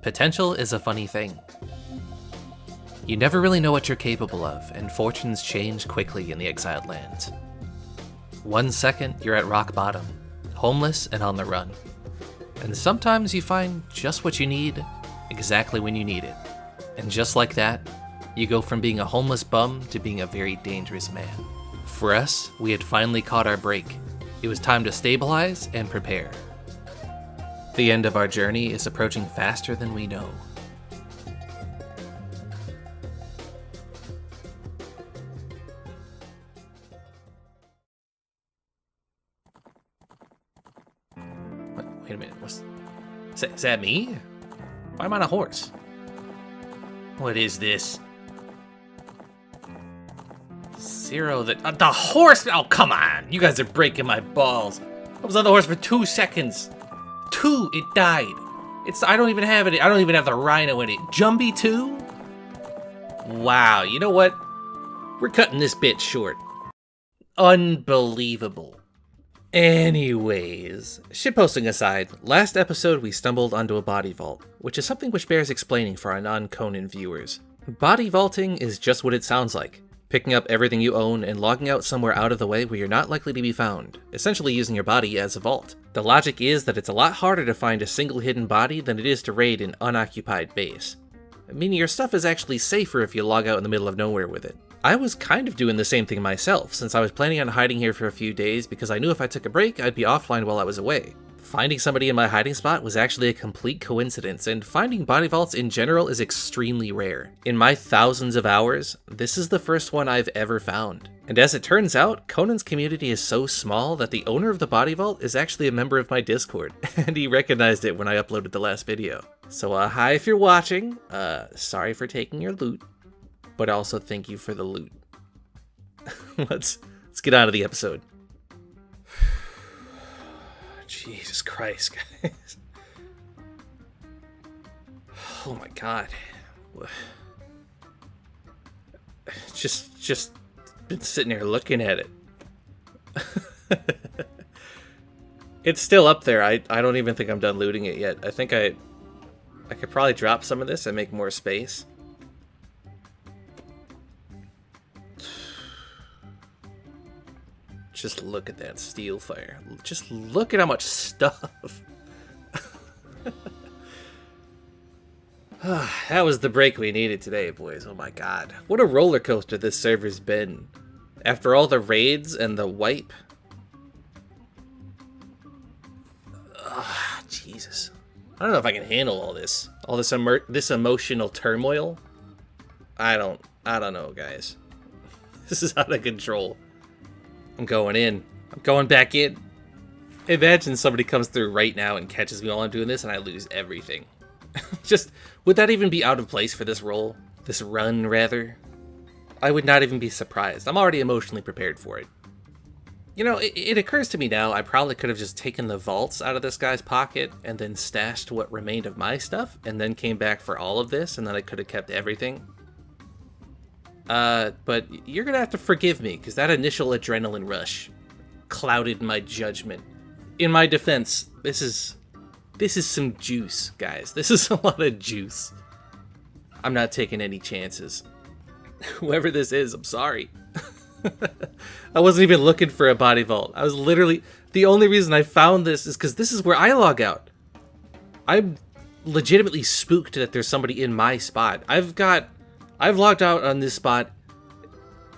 Potential is a funny thing. You never really know what you're capable of, and fortunes change quickly in the exiled lands. 1 second, you're at rock bottom, homeless and on the run. And sometimes you find just what you need, exactly when you need it. And just like that, you go from being a homeless bum to being a very dangerous man. For us, we had finally caught our break. It was time to stabilize and prepare. The end of our journey is approaching faster than we know. Wait a minute, is that me? Why am I on a horse? What is this? Zero, the horse? Oh, come on. You guys are breaking my balls. I was on the horse for 2 seconds. 2, it died. I don't even have it. I don't even have the rhino in it. Jumbie 2? Wow, you know what? We're cutting this bit short. Unbelievable. Anyways, shitposting aside, last episode we stumbled onto a body vault, which is something which bears explaining for our non-Conan viewers. Body vaulting is just what it sounds like. Picking up everything you own and logging out somewhere out of the way where you're not likely to be found, essentially using your body as a vault. The logic is that it's a lot harder to find a single hidden body than it is to raid an unoccupied base. Meaning your stuff is actually safer if you log out in the middle of nowhere with it. I was kind of doing the same thing myself, since I was planning on hiding here for a few days because I knew if I took a break, I'd be offline while I was away. Finding somebody in my hiding spot was actually a complete coincidence, and finding body vaults in general is extremely rare. In my thousands of hours, this is the first one I've ever found. And as it turns out, Conan's community is so small that the owner of the body vault is actually a member of my Discord, and he recognized it when I uploaded the last video. So hi if you're watching, sorry for taking your loot, but also thank you for the loot. Let's get on to the episode. Jesus Christ, guys. Oh my god. Just been sitting here looking at it. It's still up there. I don't even think I'm done looting it yet. I think I could probably drop some of this and make more space. Just look at that steel fire. Just look at how much stuff. That was the break we needed today, boys. Oh my god. What a roller coaster this server's been. After all the raids and the wipe. Jesus. I don't know if I can handle all this. All this this emotional turmoil. I don't know, guys. This is out of control. I'm going in. I'm going back in. Imagine somebody comes through right now and catches me while I'm doing this and I lose everything. Just, would that even be out of place for this role? This run, rather? I would not even be surprised. I'm already emotionally prepared for it. You know, it occurs to me now, I probably could have just taken the vaults out of this guy's pocket and then stashed what remained of my stuff and then came back for all of this and then I could have kept everything. But you're gonna have to forgive me, because that initial adrenaline rush clouded my judgment. In my defense, this is some juice, guys. This is a lot of juice. I'm not taking any chances. Whoever this is, I'm sorry. I wasn't even looking for a body vault. I was literally... The only reason I found this is because this is where I log out. I'm legitimately spooked that there's somebody in my spot. I've logged out on this spot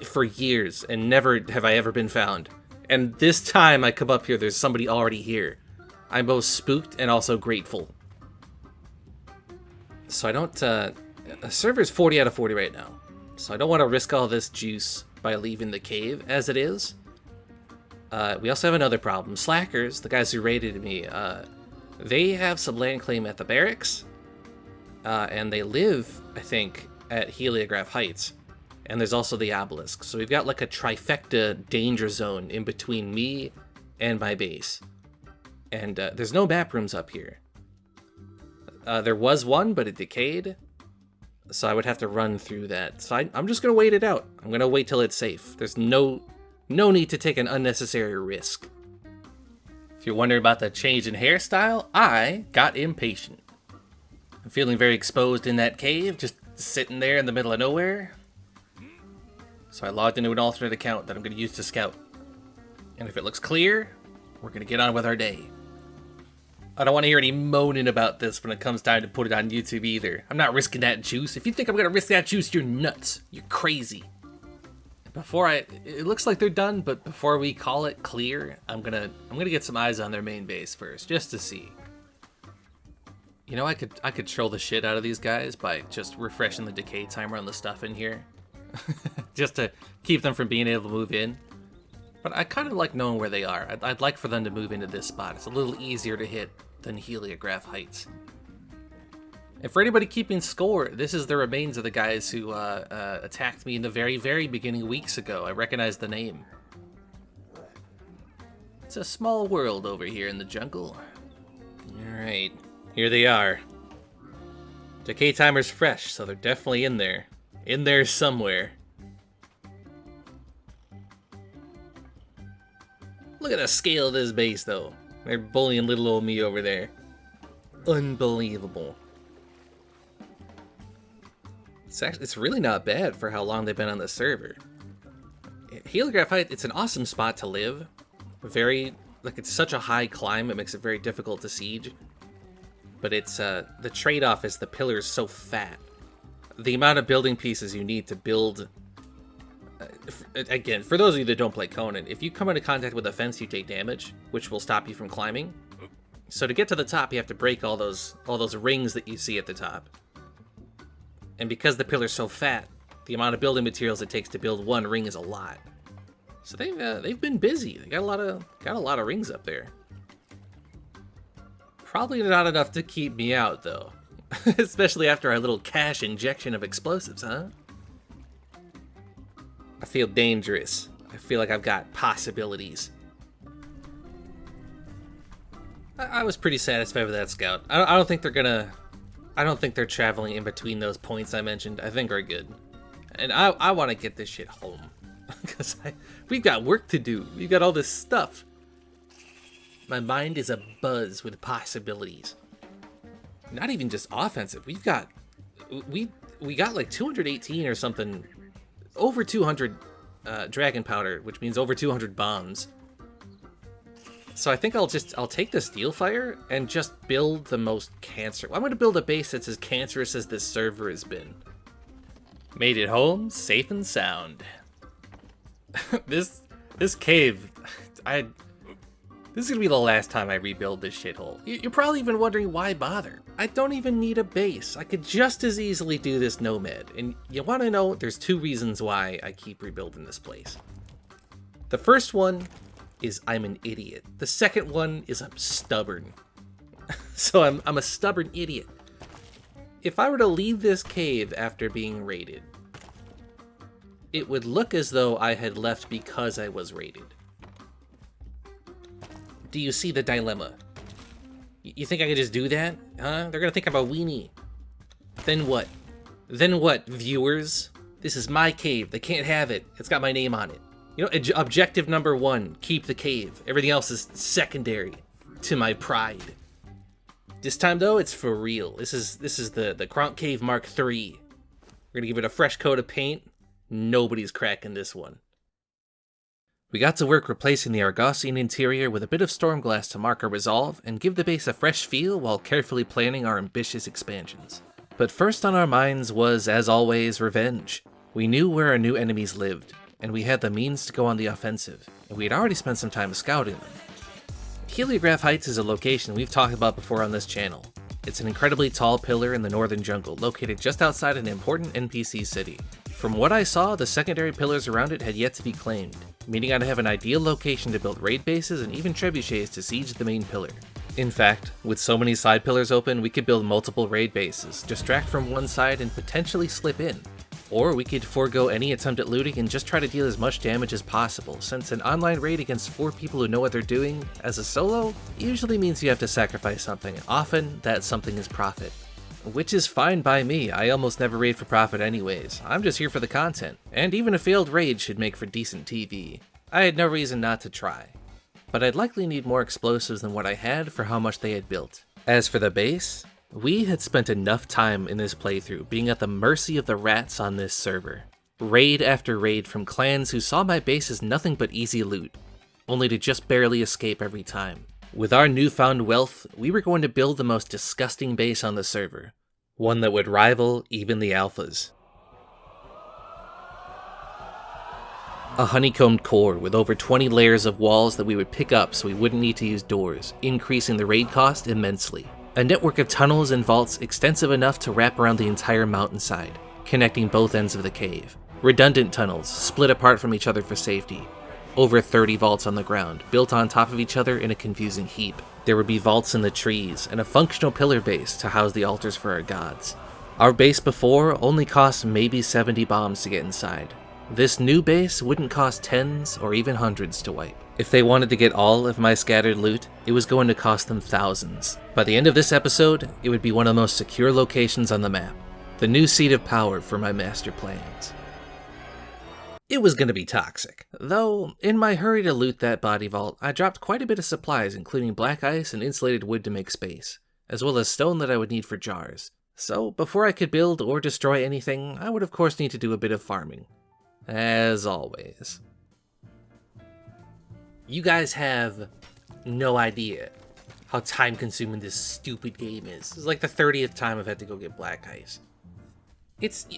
for years, and never have I ever been found. And this time I come up here, there's somebody already here. I'm both spooked and also grateful. So I don't, the server's 40 out of 40 right now. So I don't want to risk all this juice by leaving the cave as it is. We also have another problem. Slackers, the guys who raided me, they have some land claim at the barracks. And they live, I think, at Heliograph Heights, and there's also the obelisk. So we've got like a trifecta danger zone in between me and my base. And there's no map rooms up here. There was one, but it decayed. So I would have to run through that. So I'm just going to wait it out. I'm going to wait till it's safe. There's no need to take an unnecessary risk. If you're wondering about the change in hairstyle, I got impatient. feeling very exposed in that cave, just sitting there in the middle of nowhere. So I logged into an alternate account that I'm going to use to scout. And if it looks clear, we're going to get on with our day. I don't want to hear any moaning about this when it comes time to put it on YouTube either. I'm not risking that juice. If you think I'm going to risk that juice, you're nuts. You're crazy. It looks like they're done, but before we call it clear, I'm gonna get some eyes on their main base first, just to see. You know, I could troll the shit out of these guys by just refreshing the decay timer on the stuff in here. Just to keep them from being able to move in. But I kind of like knowing where they are. I'd like for them to move into this spot. It's a little easier to hit than Heliograph Heights. And for anybody keeping score, this is the remains of the guys who attacked me in the very, very beginning weeks ago. I recognize the name. It's a small world over here in the jungle. Alright, here they are. Decay timer's fresh, so they're definitely in there. In there somewhere. Look at the scale of this base, though. They're bullying little old me over there. Unbelievable. It's really not bad for how long they've been on the server. Heliograph Heights, it's an awesome spot to live. It's such a high climb, it makes it very difficult to siege. But it's, the trade-off is the pillar's so fat. The amount of building pieces you need to build... again, for those of you that don't play Conan, if you come into contact with a fence, you take damage, which will stop you from climbing. So to get to the top, you have to break all those rings that you see at the top. And because the pillar's so fat, the amount of building materials it takes to build one ring is a lot. So they've been busy. They got a lot of rings up there. Probably not enough to keep me out though, especially after our little cash injection of explosives, huh? I feel dangerous. I feel like I've got possibilities. I was pretty satisfied with that scout. I don't think they're gonna. I don't think they're traveling in between those points I mentioned. I think we're good. And I want to get this shit home. Because we've got work to do. We've got all this stuff. My mind is abuzz with possibilities. Not even just offensive. We got like 218 or something. Over 200 dragon powder, which means over 200 bombs. So I think I'll take the steel fire and just build the most I'm going to build a base that's as cancerous as this server has been. Made it home, safe and sound. This cave, this is going to be the last time I rebuild this shithole. You're probably even wondering why bother. I don't even need a base. I could just as easily do this nomad. And you want to know, there's two reasons why I keep rebuilding this place. The first one is I'm an idiot. The second one is I'm stubborn. So I'm a stubborn idiot. If I were to leave this cave after being raided, it would look as though I had left because I was raided. Do you see the dilemma? You think I could just do that? Huh? They're gonna think I'm a weenie. Then what? Then what, viewers? This is my cave. They can't have it. It's got my name on it. You know, objective number 1, keep the cave. Everything else is secondary to my pride. This time though, it's for real. This is the Crom Cave Mark III. We're gonna give it a fresh coat of paint. Nobody's cracking this one. We got to work replacing the Argosian interior with a bit of Stormglass to mark our resolve and give the base a fresh feel while carefully planning our ambitious expansions. But first on our minds was, as always, revenge. We knew where our new enemies lived, and we had the means to go on the offensive, and we had already spent some time scouting them. Heliograph Heights is a location we've talked about before on this channel. It's an incredibly tall pillar in the northern jungle, located just outside an important NPC city. From what I saw, the secondary pillars around it had yet to be claimed, meaning I'd have an ideal location to build raid bases and even trebuchets to siege the main pillar. In fact, with so many side pillars open, we could build multiple raid bases, distract from one side and potentially slip in. Or we could forego any attempt at looting and just try to deal as much damage as possible, since an online raid against 4 people who know what they're doing, as a solo, usually means you have to sacrifice something. Often, that something is profit. Which is fine by me, I almost never raid for profit anyways. I'm just here for the content, and even a failed raid should make for decent TV. I had no reason not to try. But I'd likely need more explosives than what I had for how much they had built. As for the base, We had spent enough time in this playthrough being at the mercy of the rats on this server. Raid after raid from clans who saw my base as nothing but easy loot, only to just barely escape every time. With our newfound wealth, we were going to build the most disgusting base on the server. One that would rival even the alphas. A honeycombed core with over 20 layers of walls that we would pick up so we wouldn't need to use doors, increasing the raid cost immensely. A network of tunnels and vaults extensive enough to wrap around the entire mountainside, connecting both ends of the cave. Redundant tunnels, split apart from each other for safety. Over 30 vaults on the ground, built on top of each other in a confusing heap. There would be vaults in the trees, and a functional pillar base to house the altars for our gods. Our base before only cost maybe 70 bombs to get inside. This new base wouldn't cost tens or even hundreds to wipe. If they wanted to get all of my scattered loot, it was going to cost them thousands. By the end of this episode, it would be one of the most secure locations on the map. The new seat of power for my master plans. It was going to be toxic. Though, in my hurry to loot that body vault, I dropped quite a bit of supplies including black ice and insulated wood to make space, as well as stone that I would need for jars. So, before I could build or destroy anything, I would of course need to do a bit of farming. As always. You guys have no idea how time-consuming this stupid game is. This is like the 30th time I've had to go get black ice. It's,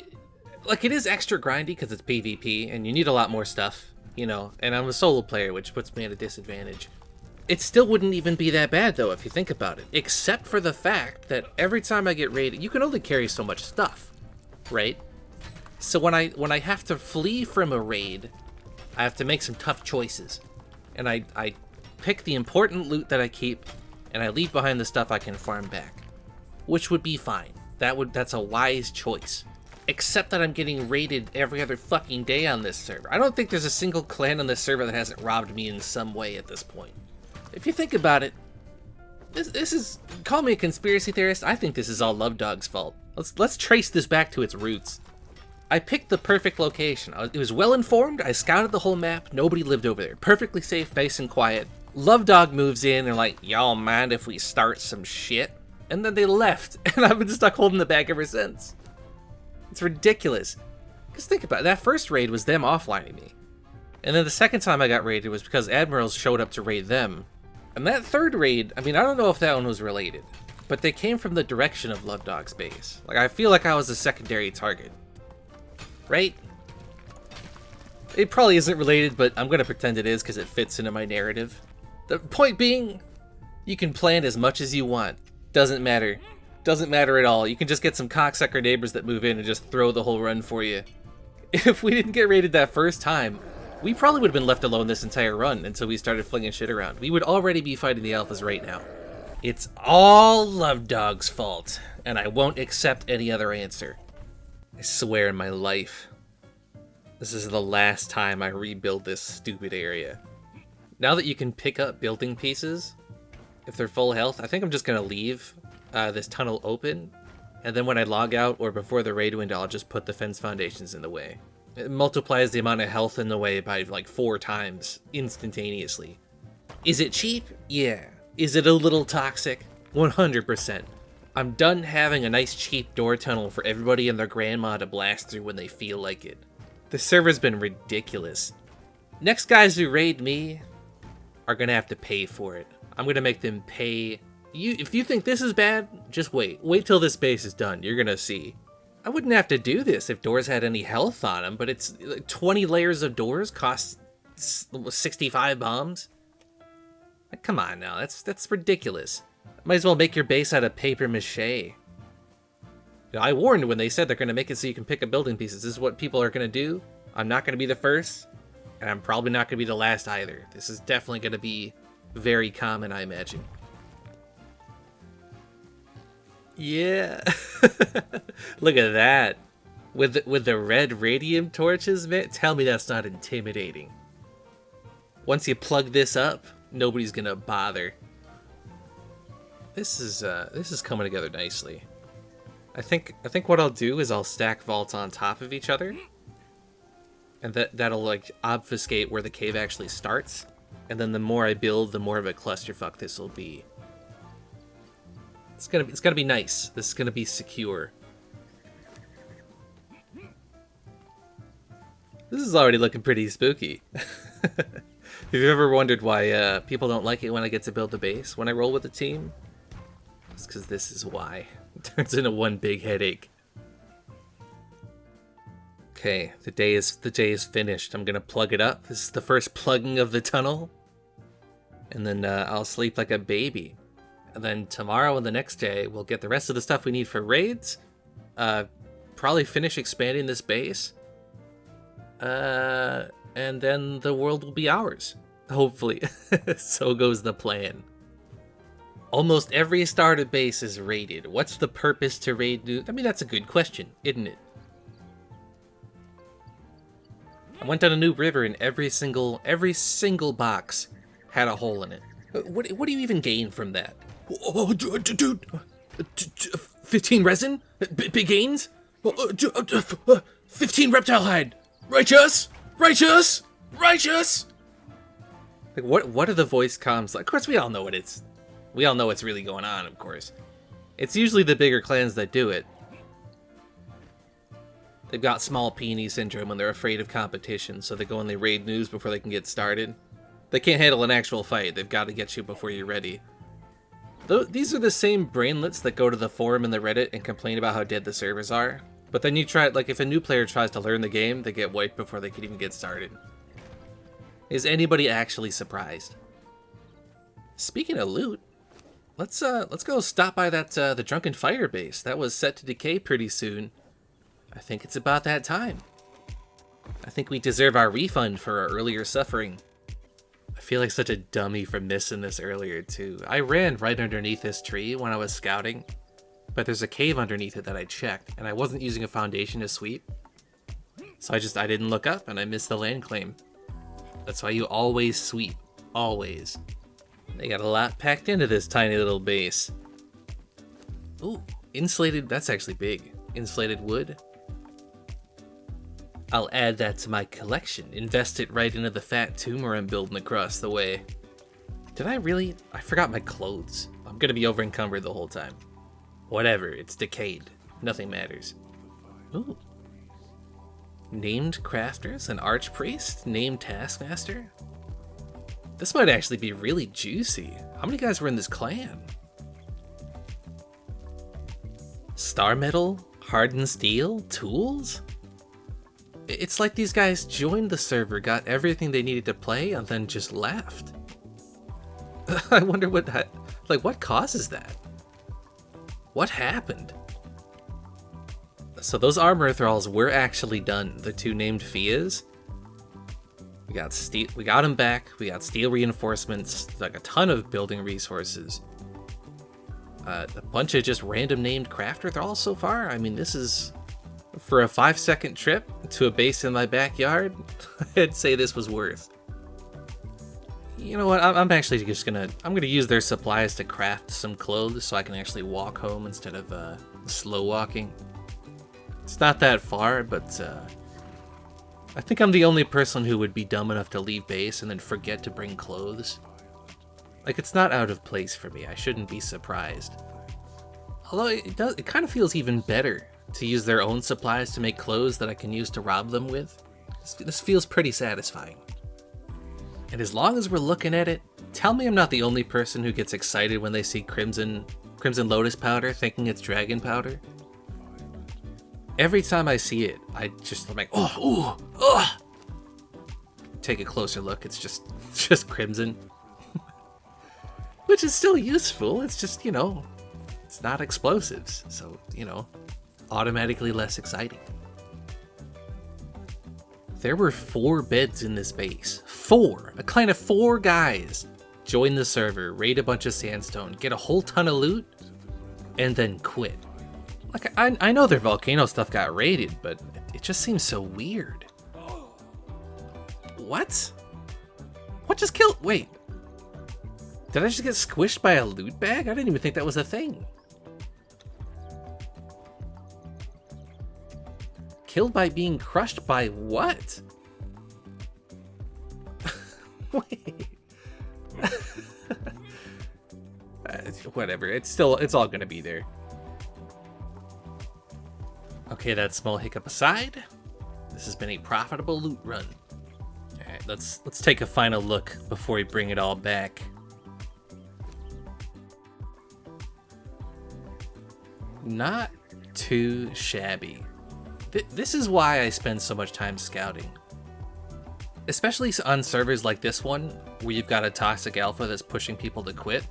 like, it is extra grindy because it's PvP, and you need a lot more stuff, you know, and I'm a solo player, which puts me at a disadvantage. It still wouldn't even be that bad, though, if you think about it, except for the fact that every time I get raided, you can only carry so much stuff, right? So when I have to flee from a raid, I have to make some tough choices. And I pick the important loot that I keep, and I leave behind the stuff I can farm back. Which would be fine. That's a wise choice. Except that I'm getting raided every other fucking day on this server. I don't think there's a single clan on this server that hasn't robbed me in some way at this point. If you think about it, this is, call me a conspiracy theorist, I think this is all Love Dog's fault. Let's trace this back to its roots. I picked the perfect location. It was well informed, I scouted the whole map, nobody lived over there. Perfectly safe, nice and quiet. Love Dog moves in and like, y'all mind if we start some shit? And then they left, and I've been stuck holding the bag ever since. It's ridiculous. Because think about it, that first raid was them offlining me. And then the second time I got raided was because admirals showed up to raid them. And that third raid, I mean, I don't know if that one was related, but they came from the direction of Love Dog's base. Like, I feel like I was a secondary target. Right? It probably isn't related, but I'm gonna pretend it is because it fits into my narrative. The point being, you can plan as much as you want. Doesn't matter. Doesn't matter at all. You can just get some cocksucker neighbors that move in and just throw the whole run for you. If we didn't get raided that first time, we probably would have been left alone this entire run until we started flinging shit around. We would already be fighting the alphas right now. It's all Love Dog's fault, and I won't accept any other answer. I swear in my life, this is the last time I rebuild this stupid area. Now that you can pick up building pieces, if they're full health, I think I'm just going to leave this tunnel open, and then when I log out or before the raid window, I'll just put the fence foundations in the way. It multiplies the amount of health in the way by like 4 times instantaneously. Is it cheap? Yeah. Is it a little toxic? 100%. I'm done having a nice cheap door tunnel for everybody and their grandma to blast through when they feel like it. The server's been ridiculous. Next guys who raid me are gonna have to pay for it. I'm gonna make them pay. If you think this is bad, just wait. Wait till this base is done, you're gonna see. I wouldn't have to do this if doors had any health on them, but it's like 20 layers of doors cost 65 bombs. Like, come on now, that's ridiculous. Might as well make your base out of paper mache. You know, I warned when they said they're going to make it so you can pick up building pieces. This is what people are going to do. I'm not going to be the first, and I'm probably not going to be the last either. This is definitely going to be very common, I imagine. Yeah. Look at that. With the red radium torches, man. Tell me that's not intimidating. Once you plug this up, nobody's going to bother. This is coming together nicely. I think what I'll do is I'll stack vaults on top of each other, and that'll like obfuscate where the cave actually starts. And then the more I build, the more of a clusterfuck this will be. It's gonna be nice. This is gonna be secure. This is already looking pretty spooky. If you've ever wondered why people don't like it when I get to build a base when I roll with a team, it's because this is why. It turns into one big headache. Okay, the day is finished. I'm gonna plug it up. This is the first plugging of the tunnel, and then I'll sleep like a baby. And then tomorrow and the next day, we'll get the rest of the stuff we need for raids. Probably finish expanding this base. And then the world will be ours. Hopefully. So goes the plan. Almost every starter base is raided. What's the purpose to raid new? I mean, that's a good question, isn't it? I went down a new river and every single box had a hole in it. What do you even gain from that? Oh, dude, 15 resin? Big gains? 15 reptile hide. Righteous! Righteous! Righteous! Like, what are the voice comms like? Of course, we all know what's really going on, of course. It's usually the bigger clans that do it. They've got small peony syndrome and they're afraid of competition, so they go and they raid news before they can get started. They can't handle an actual fight. They've got to get you before you're ready. These are the same brainlets that go to the forum and the Reddit and complain about how dead the servers are. But then you try, like, if a new player tries to learn the game, they get wiped before they can even get started. Is anybody actually surprised? Speaking of loot, let's go stop by that the Drunken Fire base. That was set to decay pretty soon. I think it's about that time. I think we deserve our refund for our earlier suffering. I feel like such a dummy for missing this earlier too. I ran right underneath this tree when I was scouting, but there's a cave underneath it that I checked, and I wasn't using a foundation to sweep. So I didn't look up and I missed the land claim. That's why you always sweep. Always. They got a lot packed into this tiny little base. Ooh, insulated, that's actually big. Insulated wood. I'll add that to my collection. Invest it right into the fat tumor I'm building across the way. Did I really? I forgot my clothes. I'm gonna be over encumbered the whole time. Whatever, it's decayed. Nothing matters. Ooh. Named crafters, an archpriest, named taskmaster. This might actually be really juicy. How many guys were in this clan? Star metal, hardened steel, tools? It's like these guys joined the server, got everything they needed to play, and then just left. I wonder what causes that? What happened? So those armor thralls were actually done. The two named Fias. We got steel. We got them back. We got steel reinforcements. Like a ton of building resources. A bunch of just random named crafter thralls so far. I mean, this is for a 5-second trip to a base in my backyard. I'd say this was worth. You know what? I'm actually just gonna use their supplies to craft some clothes so I can actually walk home instead of slow walking. It's not that far, but I think I'm the only person who would be dumb enough to leave base and then forget to bring clothes. Like, it's not out of place for me. I shouldn't be surprised. Although it kind of feels even better to use their own supplies to make clothes that I can use to rob them with. This feels pretty satisfying. And as long as we're looking at it, tell me I'm not the only person who gets excited when they see Crimson Lotus powder thinking it's dragon powder. Every time I see it, I'm like, oh, ooh, ugh. Take a closer look, it's just crimson. Which is still useful, it's just, it's not explosives, so, automatically less exciting. There were 4 beds in this base. 4! A clan of 4 guys join the server, raid a bunch of sandstone, get a whole ton of loot, and then quit. Like, I know their volcano stuff got raided, but it just seems so weird. What? What just killed? Wait. Did I just get squished by a loot bag? I didn't even think that was a thing. Killed by being crushed by what? Wait. whatever. It's all gonna be there. Okay, that small hiccup aside, this has been a profitable loot run. Alright, let's take a final look before we bring it all back. Not too shabby. This is why I spend so much time scouting. Especially on servers like this one, where you've got a toxic alpha that's pushing people to quit.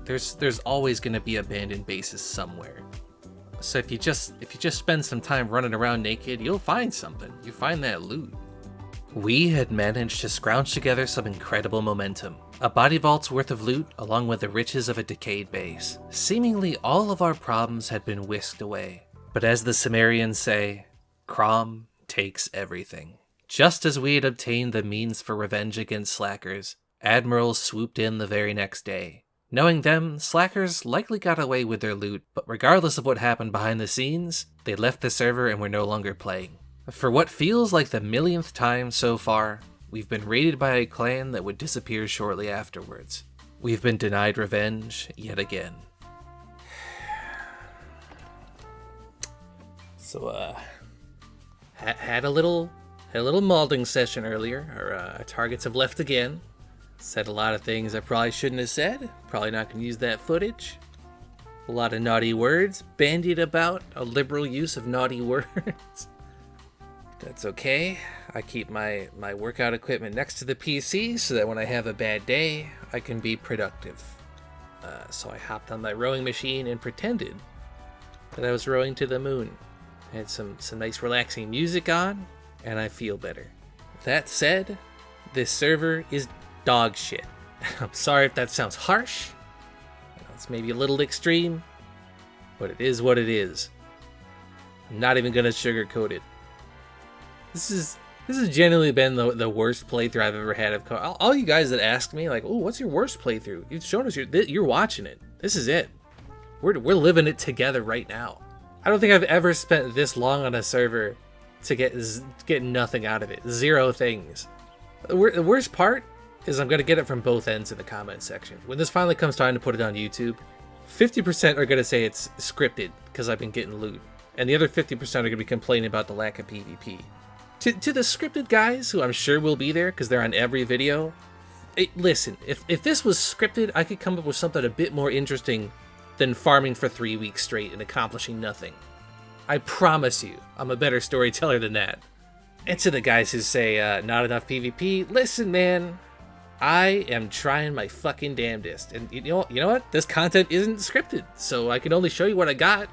There's always going to be abandoned bases somewhere. So if you just spend some time running around naked, you'll find something. You find that loot. We had managed to scrounge together some incredible momentum. A body vault's worth of loot, along with the riches of a decayed base. Seemingly all of our problems had been whisked away. But as the Sumerians say, Crom takes everything. Just as we had obtained the means for revenge against slackers, admirals swooped in the very next day. Knowing them, slackers likely got away with their loot, but regardless of what happened behind the scenes, they left the server and were no longer playing. For what feels like the millionth time so far, we've been raided by a clan that would disappear shortly afterwards. We've been denied revenge yet again. So, had a little modding session earlier. Our targets have left again. Said a lot of things I probably shouldn't have said. Probably not going to use that footage. A lot of naughty words bandied about. A liberal use of naughty words. That's okay. I keep my workout equipment next to the PC so that when I have a bad day, I can be productive. So I hopped on my rowing machine and pretended that I was rowing to the moon. I had some nice relaxing music on, and I feel better. That said, this server is dog shit. I'm sorry if that sounds harsh. It's maybe a little extreme, but it is what it is. I'm not even gonna sugarcoat it. This has genuinely been the worst playthrough I've ever had of Conan. All you guys that ask me, like, oh, what's your worst playthrough? You've shown us you're watching it. This is it. We're living it together right now. I don't think I've ever spent this long on a server to get nothing out of it. Zero things. The worst part is I'm going to get it from both ends in the comment section. When this finally comes time to put it on YouTube, 50% are going to say it's scripted because I've been getting loot. And the other 50% are going to be complaining about the lack of PvP. To the scripted guys, who I'm sure will be there because they're on every video, listen, if this was scripted, I could come up with something a bit more interesting than farming for 3 weeks straight and accomplishing nothing. I promise you, I'm a better storyteller than that. And to the guys who say, not enough PvP, listen, man, I am trying my fucking damnedest. And you know what? This content isn't scripted, so I can only show you what I got.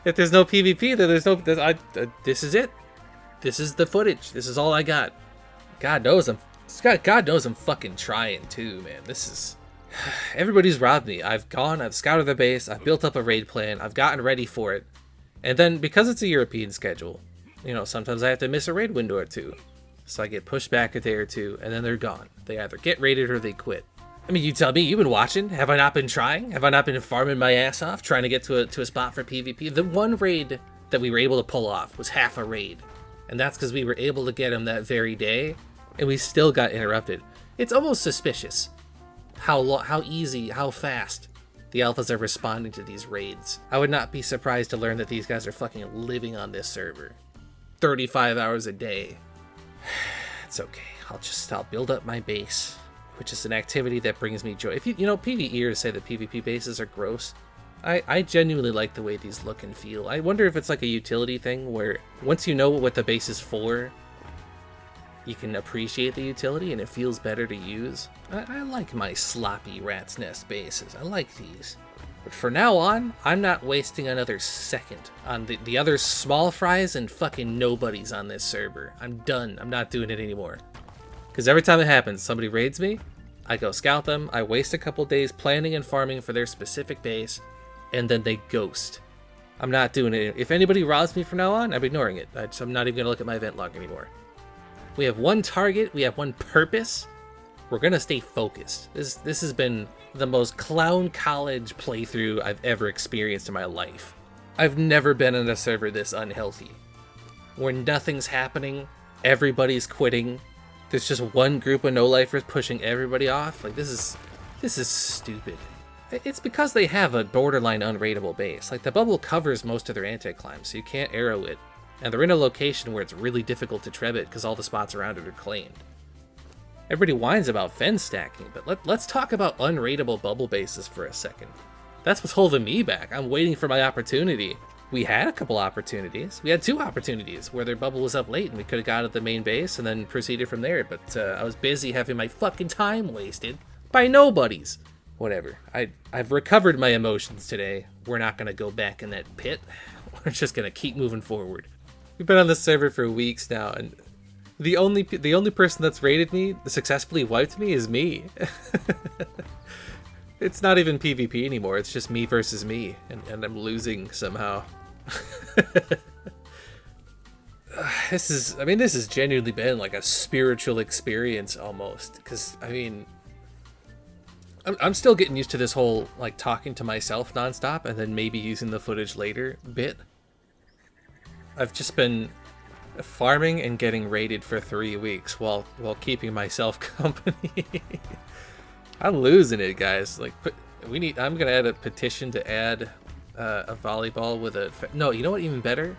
If there's no PvP, then there's no... this is it. This is the footage. This is all I got. God knows I'm fucking trying too, man. This is... Everybody's robbed me. I've scouted the base, I've built up a raid plan, I've gotten ready for it. And then, because it's a European schedule, sometimes I have to miss a raid window or two. So I get pushed back a day or two, and then they're gone. They either get raided or they quit. I mean, you tell me, you've been watching. Have I not been trying? Have I not been farming my ass off, trying to get to a spot for PvP? The one raid that we were able to pull off was half a raid. And that's because we were able to get him that very day, and we still got interrupted. It's almost suspicious how easy, how fast the alphas are responding to these raids. I would not be surprised to learn that these guys are fucking living on this server 35 hours a day. It's okay. I'll build up my base, which is an activity that brings me joy. If PvEers say that PvP bases are gross, I genuinely like the way these look and feel. I wonder if it's like a utility thing where once you know what the base is for, you can appreciate the utility and it feels better to use. I like my sloppy rat's nest bases. I like these. But for now on, I'm not wasting another second on the other small fries and fucking nobodies on this server. I'm done. I'm not doing it anymore. Because every time it happens, somebody raids me, I go scout them, I waste a couple days planning and farming for their specific base, and then they ghost. I'm not doing it. If anybody robs me from now on, I'm ignoring it. I'm not even going to look at my event log anymore. We have one target, we have one purpose. We're going to stay focused. This has been the most clown college playthrough I've ever experienced in my life. I've never been on a server this unhealthy. Where nothing's happening, everybody's quitting. There's just one group of no-lifers pushing everybody off. Like, this is stupid. It's because they have a borderline unrateable base. Like, the bubble covers most of their anti-climb, so you can't arrow it. And they're in a location where it's really difficult to treb it because all the spots around it are claimed. Everybody whines about fen stacking, but let's talk about unrateable bubble bases for a second. That's what's holding me back. I'm waiting for my opportunity. We had a couple opportunities. We had 2 opportunities where their bubble was up late and we could have got at the main base and then proceeded from there, but I was busy having my fucking time wasted by nobodies. Whatever. I've recovered my emotions today. We're not going to go back in that pit. We're just going to keep moving forward. We've been on this server for weeks now, and the only person that's raided me, successfully wiped me, is me. It's not even PvP anymore, it's just me versus me, and I'm losing somehow. This has genuinely been like a spiritual experience almost, because, I mean, I'm still getting used to this whole, like, talking to myself nonstop and then maybe using the footage later bit. I've just been farming and getting raided for 3 weeks while keeping myself company. I'm losing it, guys. Like, I'm gonna add a petition to add a volleyball with a. No, you know what? Even better,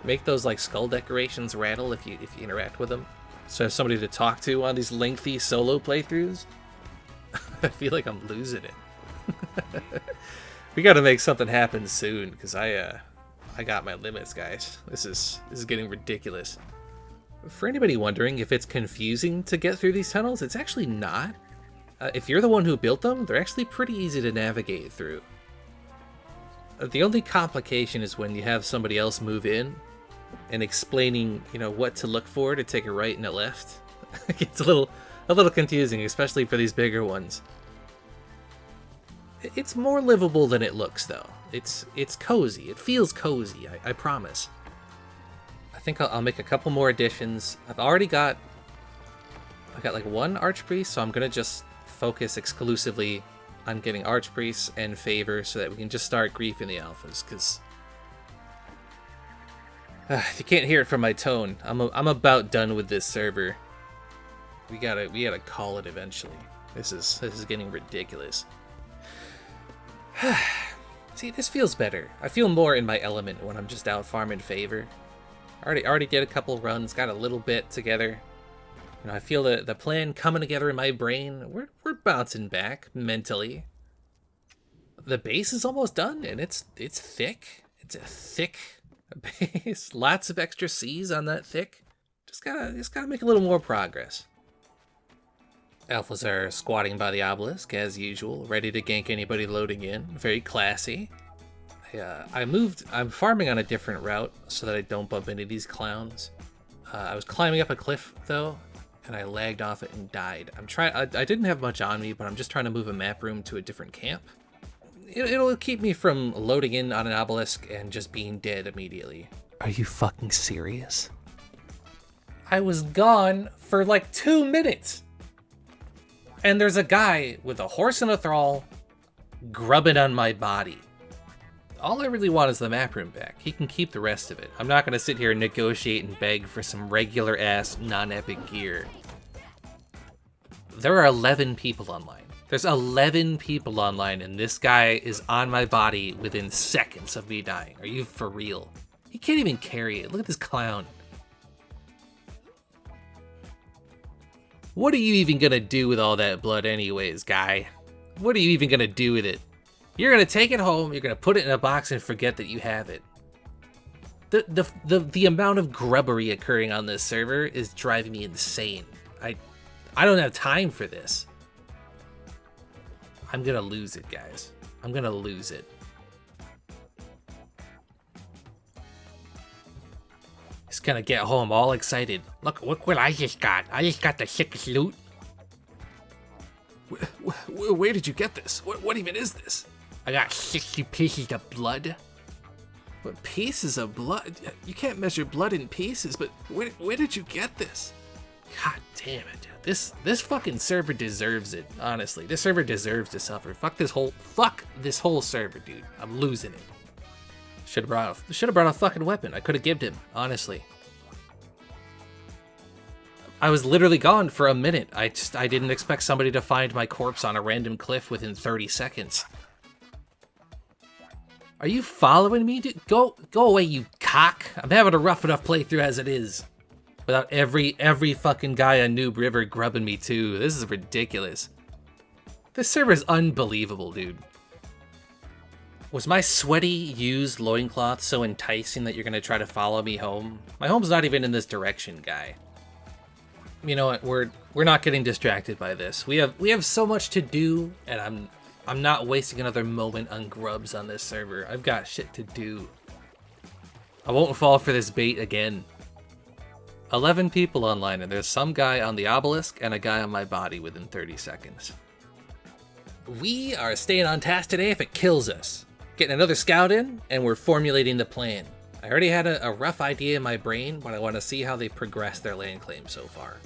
make those like skull decorations rattle if you interact with them. So I have somebody to talk to on these lengthy solo playthroughs. I feel like I'm losing it. We got to make something happen soon, because I got my limits, guys. This is getting ridiculous. For anybody wondering if it's confusing to get through these tunnels, it's actually not. If you're the one who built them, they're actually pretty easy to navigate through. The only complication is when you have somebody else move in and explaining, what to look for to take a right and a left. It gets a little confusing, especially for these bigger ones. It's more livable than it looks, though. It's cozy. It feels cozy, I promise. I think I'll make a couple more additions. I got like 1 archpriest, so I'm gonna just focus exclusively on getting archpriests and favor so that we can just start griefing the alphas, because if you can't hear it from my tone, I'm about done with this server. We gotta call it eventually. This is getting ridiculous. See, this feels better. I feel more in my element when I'm just out farming favor. Already did a couple runs, got a little bit together. I feel the plan coming together in my brain. We're bouncing back mentally. The base is almost done, and it's thick. It's a thick base. Lots of extra C's on that thick. Just gotta make a little more progress. Alphas are squatting by the obelisk as usual, ready to gank anybody loading in. Very classy. I'm farming on a different route so that I don't bump into these clowns. I was climbing up a cliff though, and I lagged off it and died. I didn't have much on me, but I'm just trying to move a map room to a different camp. It'll keep me from loading in on an obelisk and just being dead immediately. Are you fucking serious? I was gone for like 2 minutes. And there's a guy with a horse and a thrall grubbing on my body. All I really want is the map room back. He can keep the rest of it. I'm not going to sit here and negotiate and beg for some regular ass non-epic gear. There are 11 people online. There's 11 people online, and this guy is on my body within seconds of me dying. Are you for real? He can't even carry it. Look at this clown. What are you even gonna do with all that blood anyways, guy? What are you even gonna do with it? You're gonna take it home, you're gonna put it in a box and forget that you have it. The amount of grubbery occurring on this server is driving me insane. I don't have time for this. I'm gonna lose it, guys. I'm gonna lose it. He's gonna get home all excited. Look what I just got. I just got the sickest loot. Where did you get this? What even is this? I got 60 pieces of blood. What pieces of blood? You can't measure blood in pieces, but where did you get this? God damn it, dude. This fucking server deserves it, honestly. This server deserves to suffer. Fuck this whole server, dude. I'm losing it. Should have brought a fucking weapon. I could have given him, honestly. I was literally gone for a minute. I didn't expect somebody to find my corpse on a random cliff within 30 seconds. Are you following me, dude? Go away, you cock. I'm having a rough enough playthrough as it is. Without every fucking guy on Noob River grubbing me too. This is ridiculous. This server is unbelievable, dude. Was my sweaty, used loincloth so enticing that you're gonna try to follow me home? My home's not even in this direction, guy. You know what? We're not getting distracted by this. We have so much to do, and I'm not wasting another moment on grubs on this server. I've got shit to do. I won't fall for this bait again. 11 people online, and there's some guy on the obelisk and a guy on my body within 30 seconds. We are staying on task today if it kills us. Getting another scout in, and we're formulating the plan. I already had a rough idea in my brain, but I want to see how they progress their land claim so far.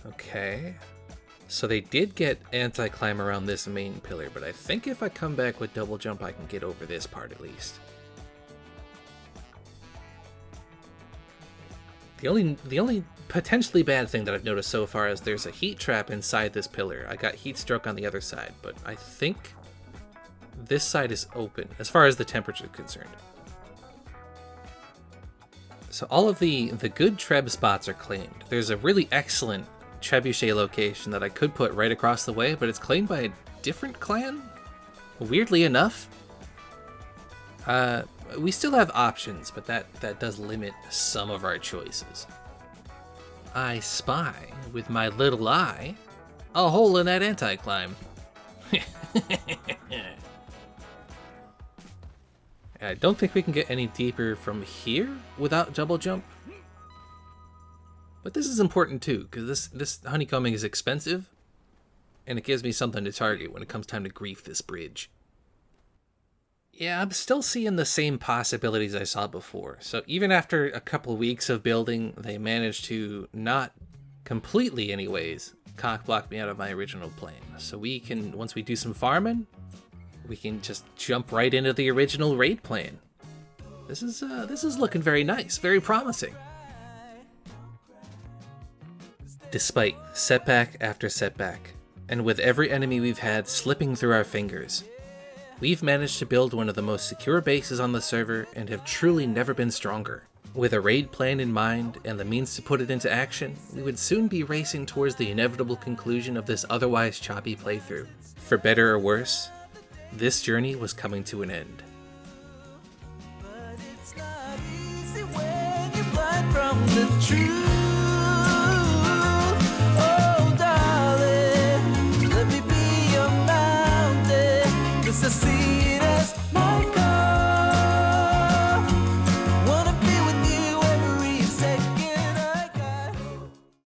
Okay. So they did get anti-climb around this main pillar, but I think if I come back with double jump, I can get over this part at least. The only potentially bad thing that I've noticed so far is there's a heat trap inside this pillar. I got heat stroke on the other side, but I think this side is open as far as the temperature is concerned. So all of the good treb spots are claimed. There's a really excellent trebuchet location that I could put right across the way, but it's claimed by a different clan? Weirdly enough. We still have options, but that does limit some of our choices. I spy, with my little eye, a hole in that anti-climb. I don't think we can get any deeper from here without double jump. But this is important too, because this honeycombing is expensive, and it gives me something to target when it comes time to grief this bridge. Yeah, I'm still seeing the same possibilities I saw before. So even after a couple of weeks of building, they managed to not completely anyways cock-block me out of my original plan. So we can, once we do some farming, we can just jump right into the original raid plan. This is looking very nice, very promising. Despite setback after setback, and with every enemy we've had slipping through our fingers, we've managed to build one of the most secure bases on the server and have truly never been stronger. With a raid plan in mind and the means to put it into action, we would soon be racing towards the inevitable conclusion of this otherwise choppy playthrough. For better or worse, this journey was coming to an end. But it's not easy when you run from the truth.